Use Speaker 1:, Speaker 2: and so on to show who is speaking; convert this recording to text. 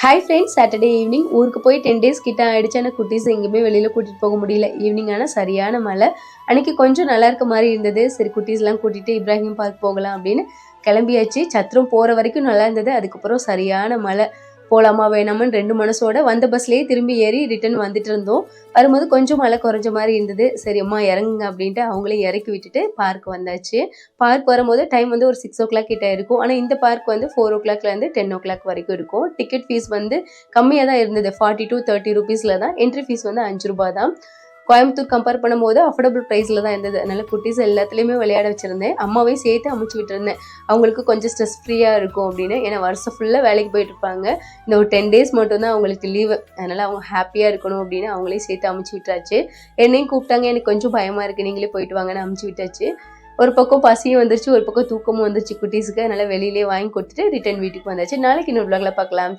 Speaker 1: Hi friends, Saturday evening ஊருக்கு போய் 10 days கிட்ட ஆகிடுச்சு. ஆனால் குட்டீஸ் எங்கேயுமே வெளியில் கூட்டிகிட்டு போக முடியல. ஈவினிங் ஆனால் சரியான மழை. அன்றைக்கி கொஞ்சம் நல்லா இருக்க மாதிரி இருந்தது. சரி, குட்டீஸ்லாம் கூட்டிகிட்டு இப்ராஹிம் பார்க் போகலாம் அப்படின்னு கிளம்பியாச்சு. சத்திரம் போகிற வரைக்கும் நல்லா இருந்தது. அதுக்கப்புறம் சரியான மழை. போகலாமா வேணாமான்னு ரெண்டு மனசோட வந்த பஸ்லேயே திரும்பி ஏறி ரிட்டன் வந்துட்டு இருந்தோம். வரும்போது கொஞ்சம் மழை குறைஞ்ச மாதிரி இருந்தது. சரி அம்மா இறங்குங்க அப்படின்ட்டு அவங்களே இறக்கி விட்டுட்டு பார்க் வந்தாச்சு. பார்க் வரும்போது டைம் வந்து ஒரு 6 o'clock கிட்ட இருக்கும். ஆனால் இந்த பார்க் வந்து 4 o'clockலேருந்து 10 o'clock வரைக்கும் இருக்கும். டிக்கெட் ஃபீஸ் வந்து கம்மியாக தான் இருந்தது. 40 to 30 rupeesல தான். என்ட்ரி ஃபீஸ் வந்து 5 ரூபாய் தான். கோயம்புத்தூர் கம்பேர் பண்ணும்போது அஃபோர்டபுள் ப்ரைஸில் தான் இருந்தது. அதனால் குட்டீஸ் எல்லாத்துலேயுமே விளையாட வச்சுருந்தேன். அம்மாவையும் சேர்த்து அமுச்சு விட்டுருந்தேன். அவங்களுக்கு கொஞ்சம் ஸ்ட்ரெஸ் ஃப்ரீயாக இருக்கும் அப்படின்னு. ஏன்னா வருஷம் ஃபுல்லாக வேலைக்கு போயிட்டுருப்பாங்க. இந்த ஒரு 10 days மட்டும்தான் அவங்களுக்கு லீவு. அதனால் அவங்க ஹாப்பியாக இருக்கணும் அப்படின்னு அவங்களையும் சேர்த்து அமுச்சு விட்டாச்சு. என்னையும் கூப்பிட்டாங்க. எனக்கு கொஞ்சம் பயமாக இருக்குது, நீங்களே போயிட்டு வாங்கன்னு அமுச்சு விட்டாச்சு. ஒரு பக்கம் பசியும் வந்துருச்சு, ஒரு பக்கம் தூக்கமும் வந்துருச்சு குட்டீஸுக்கு. அதனால் வெளியிலே வாங்கி கொடுத்துட்டு ரிட்டன் வீட்டுக்கு வந்தாச்சு. நாளைக்கு இன்னொரு vlogல பார்க்கலாம்.